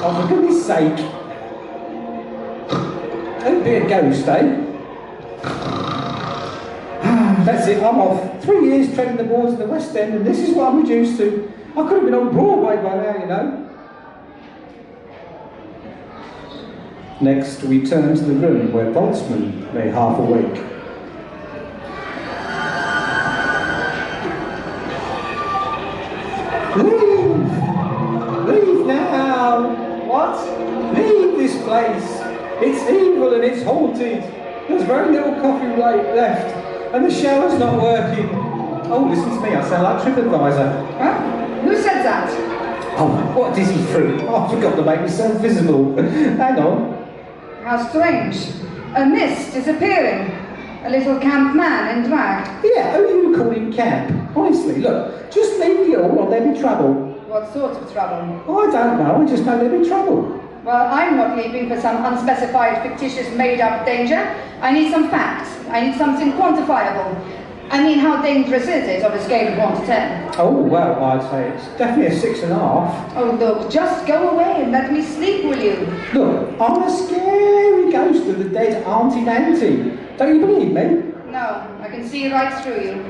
Oh, for goodness sake. Don't be a ghost, eh? That's it, I'm off. 3 years treading the boards in the West End, and this is what I'm reduced to. I could have been on Broadway by now, you know. Next, we turn to the room where Boltzmann lay half awake. Leave! Leave now! What? Leave this place! It's evil and it's haunted. There's very little coffee left, and the shower's not working. Oh, listen to me, I sound like TripAdvisor. Huh? Who said that? Oh, what dizzy fruit. Oh, I forgot to make myself visible. Hang on. How strange. A mist is appearing. A little camp man in drag. Yeah, who are you calling camp? Honestly, look, just leave the all or there'll be trouble. What sort of trouble? Oh, I don't know, I just know there'll be trouble. Well, I'm not leaving for some unspecified, fictitious, made-up danger. I need some facts. I need something quantifiable. I mean, how dangerous is it on a scale of 1 to 10? Oh, well, I'd say it's definitely a 6.5. Oh, look, just go away and let me sleep, will you? Look, I'm a scary ghost of the dead Auntie Nancy. Don't you believe me? No, I can see right through you.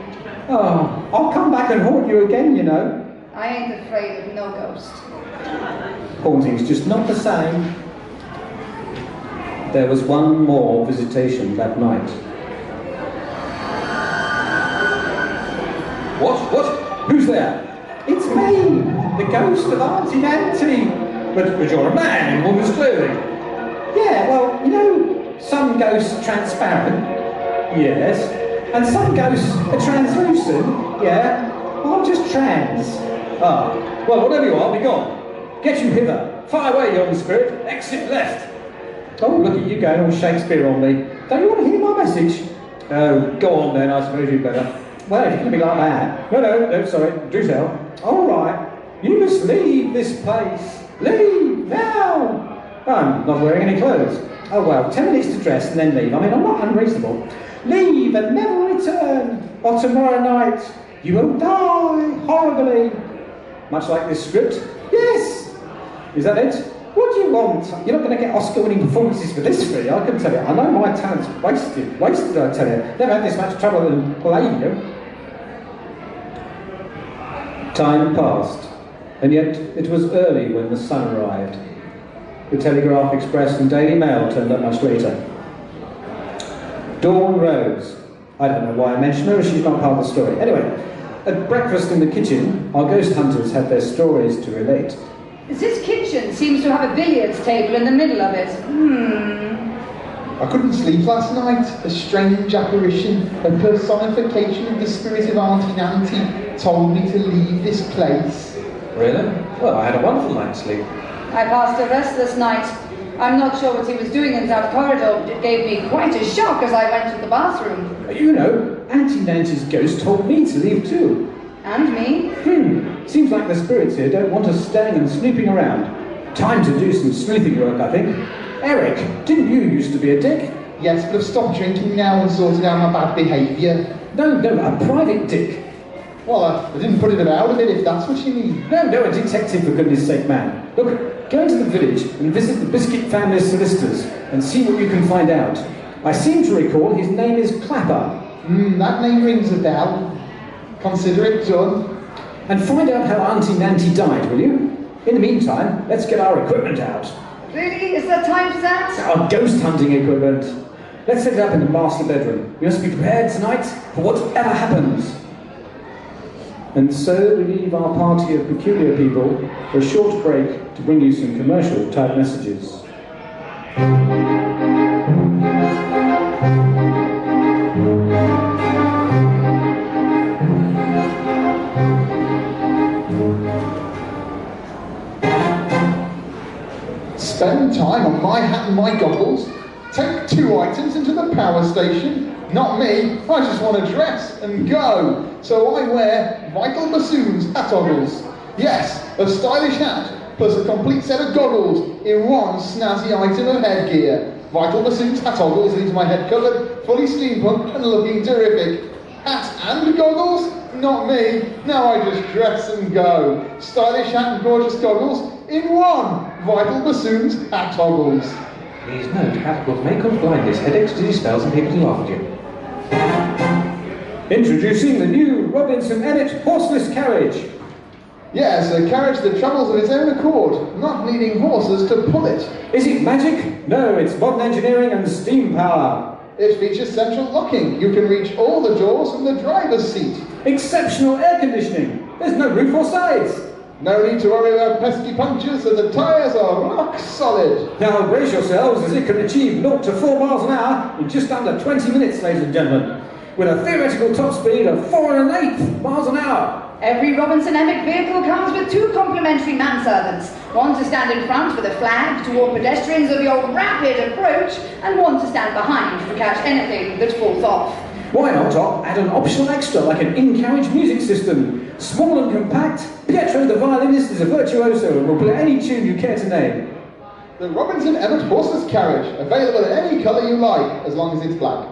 Oh, I'll come back and haunt you again, you know. I ain't afraid of no ghost. Haunting's just not the same. There was one more visitation that night. What? Who's there? It's me, the ghost of Auntie Nancy. But you're a man in woman's clothing. Yeah, well, you know, some ghosts are transparent. Yes. And some ghosts are translucent. Yeah. I'm just trans. Ah, well, whatever you are, be gone. Get you hither. Fire away, young spirit. Exit left. Oh, look at you going all Shakespeare on me. Don't you want to hear my message? Oh, go on then, I suppose you'd better. Well, if you're going to be like that. No, sorry, do tell. All right, you must leave this place. Leave, now. I'm not wearing any clothes. Oh, well, 10 minutes to dress and then leave. I mean, I'm not unreasonable. Leave and never return. Or tomorrow night, you will die horribly. Much like this script. Yes. Is that it? What do you want? You're not going to get Oscar-winning performances for this fee, I can tell you. I know my talent's wasted. Wasted, I tell you. Never had this much trouble in palladium. Time passed, and yet it was early when the sun arrived. The Telegraph Express and Daily Mail turned up much later. Dawn rose. I don't know why I mention her, she's not part of the story. Anyway, at breakfast in the kitchen, our ghost hunters had their stories to relate. This kitchen seems to have a billiards table in the middle of it. I couldn't sleep last night. A strange apparition, a personification of the spirit of Auntie Nancy, told me to leave this place. Really? Well, I had a wonderful night's sleep. I passed a restless night. I'm not sure what he was doing in that corridor, but it gave me quite a shock as I went to the bathroom. You know, Auntie Nancy's ghost told me to leave too. And me? Seems like the spirits here don't want us staying and snooping around. Time to do some sleuthing work, I think. Eric, didn't you used to be a dick? Yes, but I've stopped drinking now and sorted out my bad behaviour. No, a private dick. Well, I didn't put it about a bit, if that's what you mean. No, a detective, for goodness sake, man. Look, go into the village and visit the Biscuit family solicitors and see what you can find out. I seem to recall his name is Clapper. That name rings a bell. Consider it done. And find out how Auntie Nancy died, will you? In the meantime, let's get our equipment out. Really? Is there time for that? Our ghost hunting equipment. Let's set it up in the master bedroom. We must be prepared tonight for whatever happens. And so we leave our party of peculiar people for a short break to bring you some commercial type messages. Spend time on my hat and my goggles. Take 2 items into the power station. Not me, I just want to dress and go. So I wear Vital Bassoon's hat goggles. Yes, a stylish hat, plus a complete set of goggles in one snazzy item of headgear. Vital Bassoon's hat goggles leaves my head covered, fully steampunk and looking terrific. Hat and goggles? not me. Now I just dress and go. Stylish hat and gorgeous goggles in one. Vital bassoons hat toggles. Please note, hat will may cause blindness, headaches, dizzy spells, and people to laugh at you. Introducing the new Robinson Emmett horseless carriage. Yes, a carriage that travels of its own accord, not needing horses to pull it. Is it magic? No, it's modern engineering and steam power. It features central locking. You can reach all the doors from the driver's seat. Exceptional air conditioning. There's no roof or sides. No need to worry about pesky punctures, and the tyres are rock solid. Now brace yourselves as it can achieve 0 to 4 miles an hour in just under 20 minutes, ladies and gentlemen, with a theoretical top speed of 4 1/8 miles an hour. Every Robinson Emmett vehicle comes with 2 complimentary manservants. One to stand in front with a flag to warn pedestrians of your rapid approach, and one to stand behind to catch anything that falls off. Why not add an optional extra like an in-carriage music system? Small and compact, Pietro the violinist is a virtuoso and will play any tune you care to name. The Robinson Emmett horseless carriage, available in any colour you like, as long as it's black.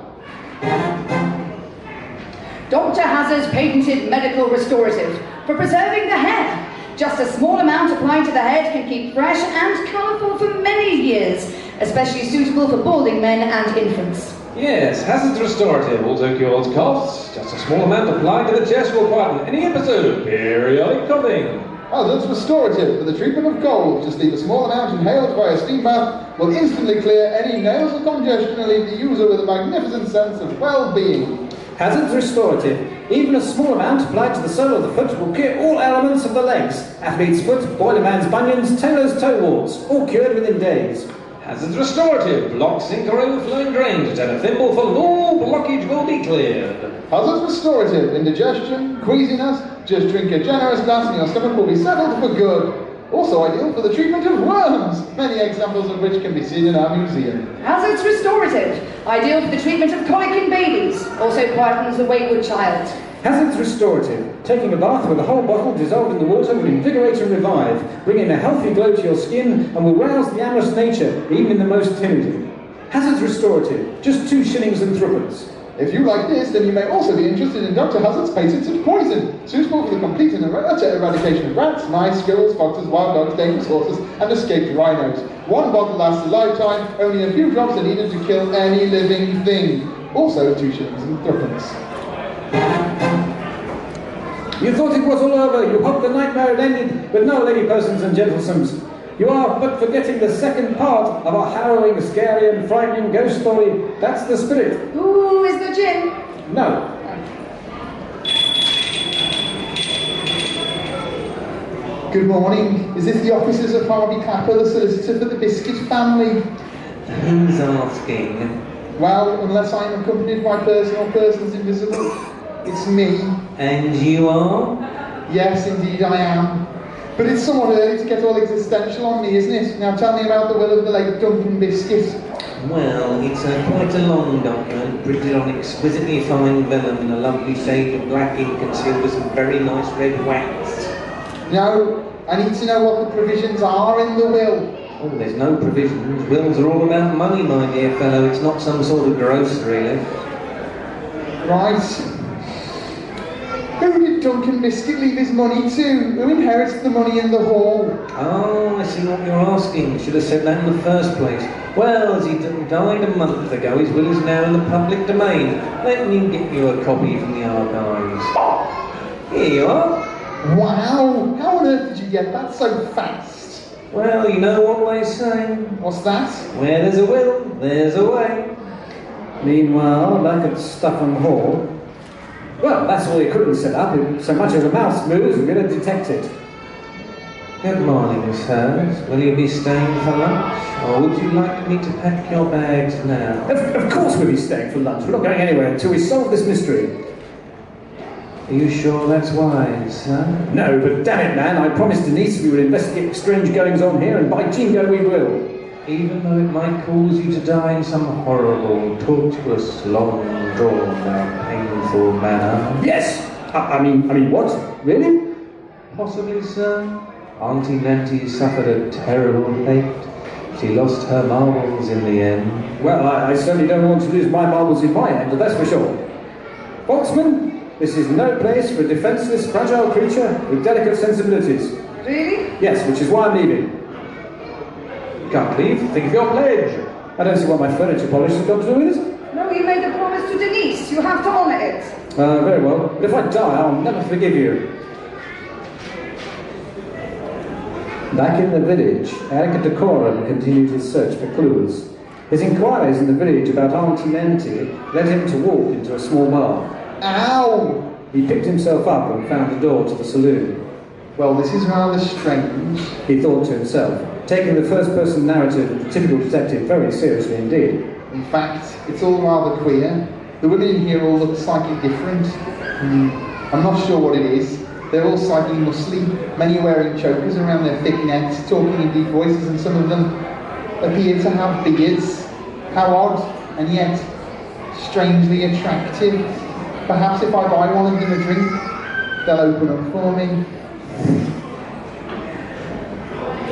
Dr. Hazard's patented medical restorative for preserving the hair. Just a small amount applied to the head can keep fresh and colourful for many years, especially suitable for balding men and infants. Yes, Hazard's restorative also cures coughs. Just a small amount applied to the chest will quieten any episode of periodic coughing. Hazard's restorative for the treatment of cold. Just leave a small amount inhaled via steam bath will instantly clear any nasal congestion and leave the user with a magnificent sense of well-being. Hazard's restorative. Even a small amount applied to the sole of the foot will cure all elements of the legs. Athlete's foot, boiler man's bunions, tailor's toe warts, all cured within days. Hazard's restorative. Block, sink or overflowing drains and a thimble full of all blockage will be cleared. Hazard's restorative. Indigestion, queasiness, just drink a generous glass and your stomach will be settled for good. Also ideal for the treatment of worms, many examples of which can be seen in our museum. Hazard's restorative, ideal for the treatment of colic in babies, also quietens the wayward child. Hazard's restorative. Taking a bath with a whole bottle dissolved in the water will invigorate and revive, bringing a healthy glow to your skin and will rouse the amorous nature, even in the most timid. Hazard's restorative. Just 2 shillings and 3pence. If you like this, then you may also be interested in Dr. Hazard's patented poison, suitable for the complete and utter eradication of rats, mice, squirrels, foxes, wild dogs, dangerous horses, and escaped rhinos. 1 bottle lasts a lifetime, only a few drops are needed to kill any living thing. Also 2 shillings and 3pence. You thought it was all over, you hoped the nightmare had ended, but no, lady persons and gentlesons. You are but forgetting the second part of our harrowing, scary and frightening ghost story. That's the spirit. Ooh, is the gin? No. Good morning. Is this the offices of Harvey Clapper, the solicitor for the Biscuit family? Who's asking? Well, unless I am accompanied by persons invisible, it's me. And you are? Yes, indeed I am. But it's somewhat early to get all existential on me, isn't it? Now tell me about the will of the late Duncan Biscuit. Well, it's quite a long document, printed on exquisitely fine vellum in a lovely shade of black ink and sealed with some very nice red wax. No, I need to know what the provisions are in the will. Oh, there's no provisions. Wills are all about money, my dear fellow. It's not some sort of grocery list. Right. Who did Duncan Biscuit leave his money to? Who inherited the money in the hall? Oh, I see what you're asking. Should have said that in the first place. Well, as he died a month ago, his will is now in the public domain. Let me get you a copy from the archives. Here you are. Wow! How on earth did you get that so fast? Well, you know what they say. What's that? Where there's a will, there's a way. Meanwhile, back at Stuffham Hall. Well, that's all you couldn't set up. If so much as a mouse moves, we're going to detect it. Good morning, Miss Hurst. Will you be staying for lunch? Or would you like me to pack your bags now? Of course we'll be staying for lunch. We're not going anywhere until we solve this mystery. Are you sure that's wise, sir? No, but damn it, man, I promised Denise we would investigate the strange goings-on here, and by jingo we will. Even though it might cause you to die in some horrible, tortuous, long, drawn-out, painful manner. Yes! I mean, what? Really? Possibly, sir. Auntie Nanty suffered a terrible fate. She lost her marbles in the end. Well, I certainly don't want to lose my marbles in my hand, that's for sure. Boxman, This is no place for a defenseless, fragile creature with delicate sensibilities. Really? Yes, which is why I'm leaving. Can't leave. Think of your pledge. I don't see what my furniture polish has got to do with it. No, you made a promise to Denise. You have to honour it. Very well. But if I die, I'll never forgive you. Back in the village, Eric Decorum continued his search for clues. His inquiries in the village about Auntie Nancy led him to walk into a small bar. Ow! He picked himself up and found the door to the saloon. Well, this is rather strange. He thought to himself, taking the first-person narrative of the typical detective very seriously indeed. In fact, it's all rather queer. The women in here all look slightly different. I'm not sure what it is. They're all slightly muscly, many wearing chokers around their thick necks, talking in deep voices, and some of them appear to have beards. How odd, and yet strangely attractive. Perhaps if I buy one of them a drink, they'll open up for me.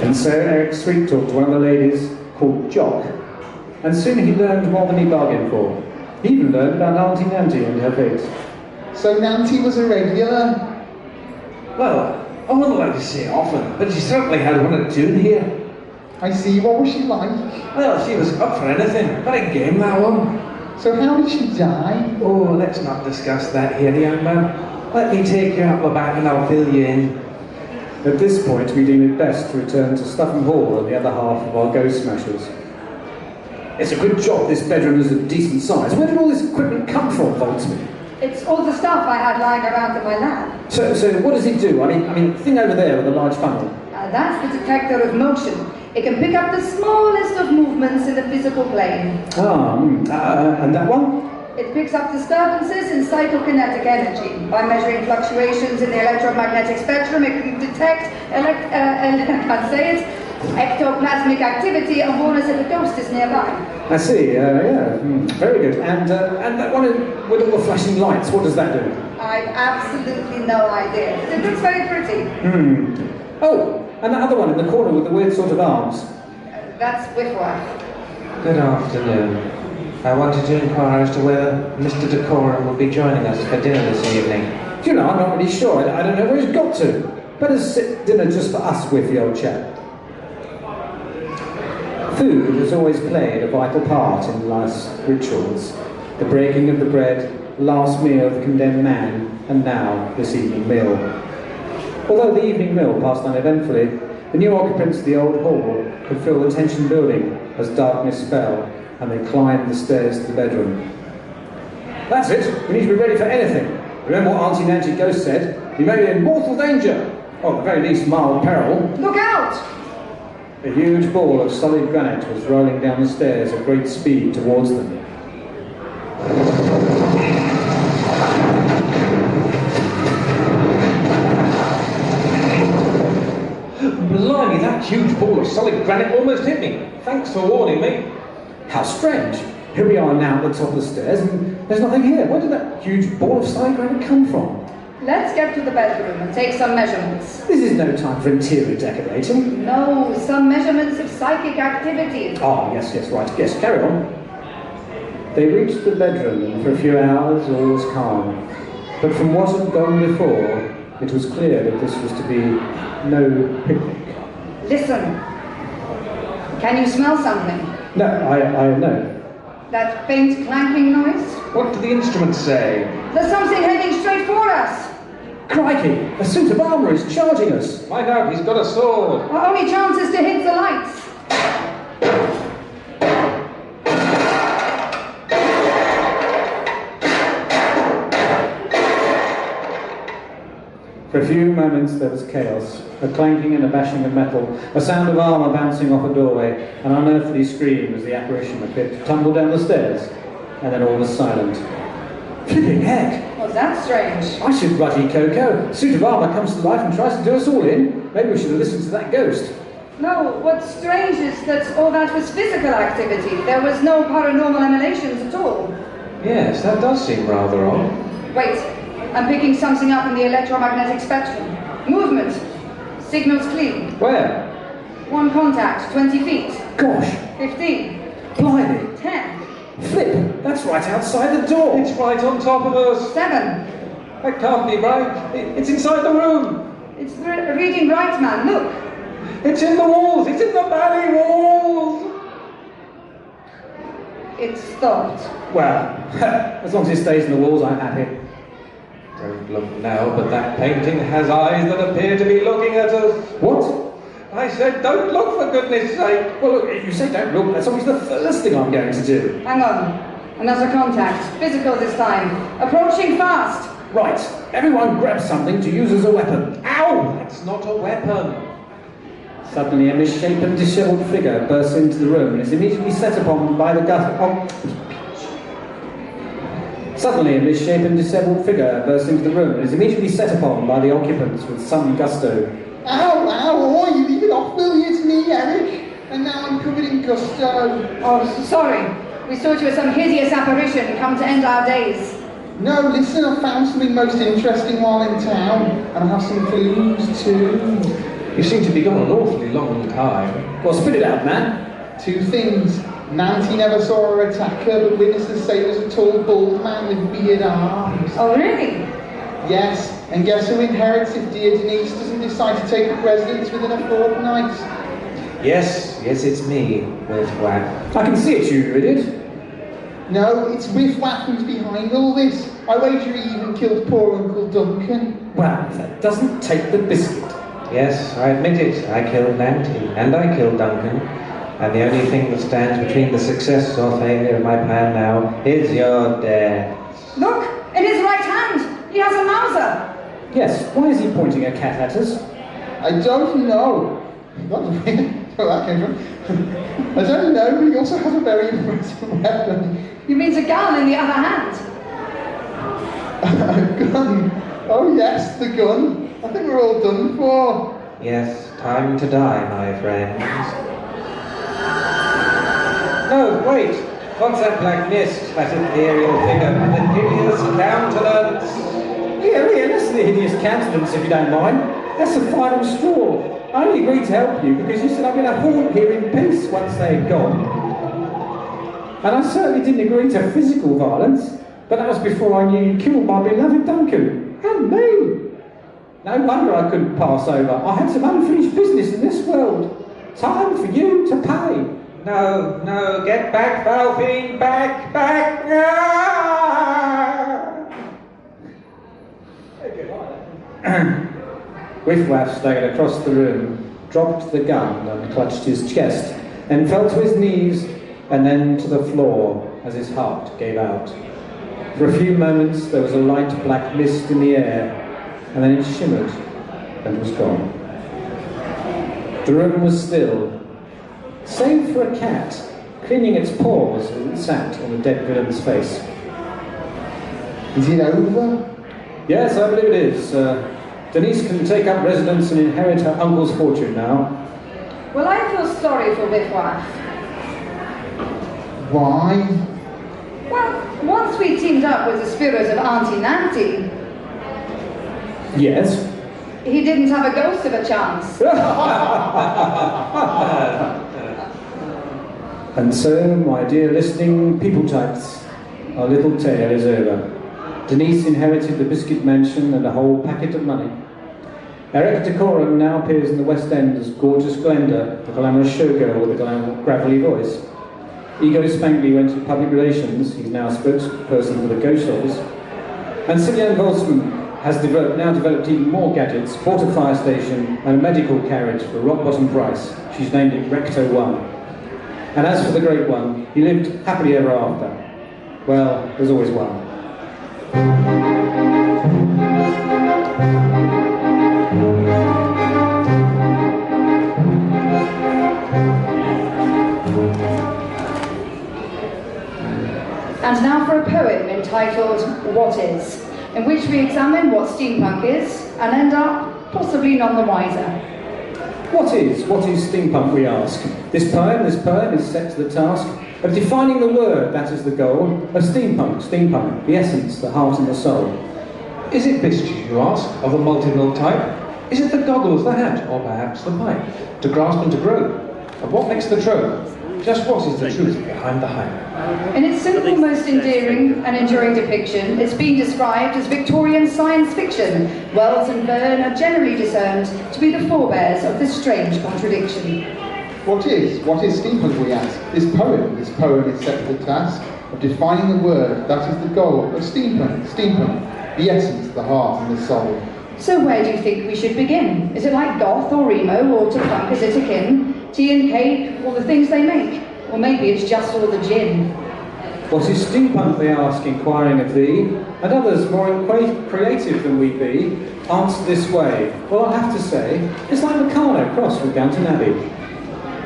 And so Eric sweet-talked one of the ladies, called Jock, and soon he learned more than he bargained for. He even learned about Auntie Nancy and her fate. So Nancy was a regular? Well, I wouldn't like to say it often, but she certainly had one or two in here. I see. What was she like? Well, she was up for anything. Very game, that one. So how did she die? Oh, let's not discuss that here, young man. Let me take you up the back and I'll fill you in. At this point, we deem it best to return to Stuffham Hall and the other half of our Ghost Smashers. It's a good job this bedroom is of decent size. Where did all this equipment come from, Voltsman? It's all the stuff I had lying around in my lab. So what does it do? I mean, the thing over there with the large funnel. That's the detector of motion. It can pick up the smallest of movements in the physical plane. And that one? It picks up disturbances in psychokinetic energy. By measuring fluctuations in the electromagnetic spectrum, it can detect ectoplasmic activity and warn us if a ghost is nearby. I see, very good. And that one with all the flashing lights, what does that do? I've absolutely no idea. It looks very pretty. Oh, and that other one in the corner with the weird sort of arms. That's Whiffwaff. Good afternoon. I wanted to inquire as to whether Mr. Decorum will be joining us for dinner this evening. Do you know, I'm not really sure. I don't know where he's got to. Better sit dinner just for us, Whiffy, old chap. Food has always played a vital part in life's rituals. The breaking of the bread, the last meal of the condemned man, and now this evening meal. Although the evening meal passed uneventfully, the new occupants of the old hall could feel the tension building as darkness fell and they climbed the stairs to the bedroom. That's it. We need to be ready for anything. Remember what Auntie Nancy Ghost said? We may be in mortal danger, or at the very least mild peril. Look out! A huge ball of solid granite was rolling down the stairs at great speed towards them. Blimey, that huge ball of solid granite almost hit me. Thanks for warning me. How strange. Here we are now at the top of the stairs, and there's nothing here. Where did that huge ball of solid granite come from? Let's get to the bedroom and take some measurements. This is no time for interior decorating. No, some measurements of psychic activity. Ah, yes, right. Yes, carry on. They reached the bedroom, and for a few hours all was calm. But from what had gone before, it was clear that this was to be no picnic. Listen. Can you smell something? No, I know. That faint clanking noise? What do the instruments say? There's something heading straight for us. Crikey! A suit of armour is charging us! Find out, he's got a sword. Our only chance is to hit the lights. For a few moments there was chaos, a clanking and a bashing of metal, a sound of armour bouncing off a doorway, an unearthly scream as the apparition appeared to tumble down the stairs, and then all was silent. Flipping heck! Was that strange? I should ruddy Coco. A suit of armour comes to life and tries to do us all in. Maybe we should have listened to that ghost. No, what's strange is that all that was physical activity. There was no paranormal emanations at all. Yes, that does seem rather odd. Wait, I'm picking something up in the electromagnetic spectrum. Movement. Signals clean. Where? One contact, 20 feet. Gosh! 15. Blimey! 10. Flip! That's right outside the door! It's right on top of us. 7. That can't be right. It's inside the room. It's reading right, man. Look. It's in the walls. It's in the valley walls. It's stopped. Well, as long as it stays in the walls, I'm happy. Don't look now, but that painting has eyes that appear to be looking at us. What? I said, don't look, for goodness sake. Well, look, if you say don't look, that's always the first thing I'm going to do. Hang on. Another contact. Physical this time. Approaching fast. Right, everyone grab something to use as a weapon. Ow! That's not a weapon. Suddenly, a misshapen, dishevelled figure bursts into the room and is immediately set upon by the Suddenly, a misshapen, dishevelled figure bursts into the room and is immediately set upon by the occupants with some gusto. Ow, ow, you leave it off, will you, to me, Eric? And now I'm covered in gusto. Oh, sorry. We thought you were some hideous apparition come to end our days. No, listen, I found something most interesting while in town, and I have some clues too. You seem to be gone an awfully long time. Well, spit it out, man. 2 things. Nancy never saw her attacker, but witnesses say it was a tall, bald man with weird arms. Oh, really? Yes, and guess who inherits if dear Denise doesn't decide to take up residence within a fortnight? Yes, it's me, with Whack. I can see it's you, idiot. No, it's Whiff Whack who's behind all this. I wager he even killed poor Uncle Duncan. Well, that doesn't take the biscuit. Yes, I admit it. I killed Nancy, and I killed Duncan. And the only thing that stands between the success or failure of my plan now is your death. Look! In his right hand! He has a Mauser! Yes, why is he pointing a cat at us? I don't know. Where that came from. I don't know, but he also has a very impressive weapon. You mean a gun in the other hand? A gun? Oh yes, the gun. I think we're all done for. Yes, time to die, my friends. No, wait! What's that black mist, that ethereal figure, and the hideous countenance? Here, that's the hideous countenance, if you don't mind. That's the final straw. I only agreed to help you because you said I'm going to haunt here in peace once they're gone. And I certainly didn't agree to physical violence, but that was before I knew you killed my beloved Duncan. And me! No wonder I couldn't pass over. I had some unfinished business in this world. Time for you to pay. No, get back, foul fiend, back! Whiff-Waff staggered across the room, dropped the gun and clutched his chest, then fell to his knees and then to the floor as his heart gave out. For a few moments there was a light black mist in the air, and then it shimmered and was gone. The room was still, save for a cat cleaning its paws as it sat on the dead villain's face. Is it over? Yes, I believe it is. Denise can take up residence and inherit her uncle's fortune now. Well, I feel sorry for Whiff-Waff. Why? Well, once we teamed up with the spirit of Auntie Nancy, Yes. he didn't have a ghost of a chance. And so, my dear listening people types, our little tale is over. Denise inherited the Biscuit Mansion and a whole packet of money. Eric Decorum now appears in the West End as gorgeous Glenda, the glamorous showgirl with a gravelly voice. Ego Spangley went to public relations, he's now a spokesperson for the Ghost Office. And Cillian Volsman has now developed even more gadgets, bought a fire station and a medical carriage for a rock-bottom price. She's named it Recto 1. And as for the Great One, he lived happily ever after. Well, there's always one. And now for a poem entitled What Is, in which we examine what steampunk is and end up possibly none the wiser. What is steampunk, we ask? This poem is set to the task of defining the word that is the goal of steampunk, the essence, the heart and the soul. Is it biscuit, you ask, of a multi-milled type? Is it the goggles, the hat, or perhaps the pipe? To grasp and to grope? Of what makes the trope? Just what is the truth behind the hype? In its simple, most endearing and enduring depiction, it's been described as Victorian science fiction. Wells and Verne are generally discerned to be the forebears of this strange contradiction. What is steampunk, we ask? This poem is set to the task of defining the word that is the goal of steampunk, the essence, the heart and the soul. So where do you think we should begin? Is it like goth or emo, or to punk is it akin? Tea and cake, or the things they make? Or maybe it's just all the gin. What is steampunk, they ask, inquiring of thee, and others more creative than we be, answer this way. Well, I have to say, it's like Meccano crossed with Downton Abbey.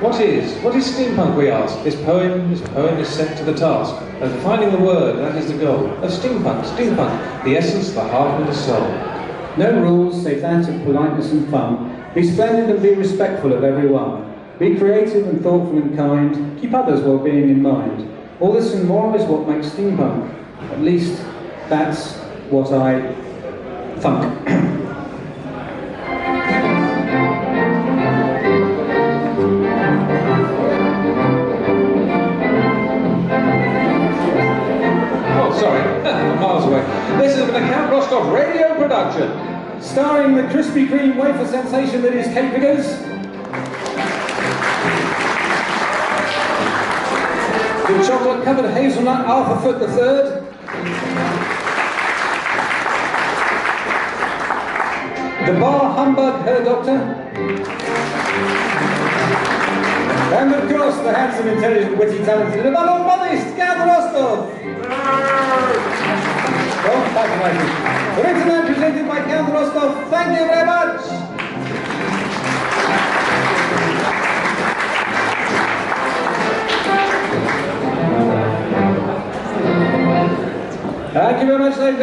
What is steampunk, we ask? This poem is set to the task of defining the word, that is the goal, of steampunk, the essence, the heart and the soul. No rules save that of politeness and fun. Be splendid and be respectful of everyone. Be creative and thoughtful and kind. Keep others' well-being in mind. All this and more is what makes steampunk. At least that's what I thunk. Oh, sorry, I'm miles away. This has been a Count Roscoff radio production. Starring the Krispy Kreme wafer sensation that is Kate Vickers. The chocolate-covered hazelnut Arthur Foote III. The bar humbug Her Doctor. And of course, the handsome, intelligent, witty, talented, and above all modest, Count Rostov. Well, thank you, Michael. The written and presented by Count Rostov. Thank you very much. Thank you very much, ladies.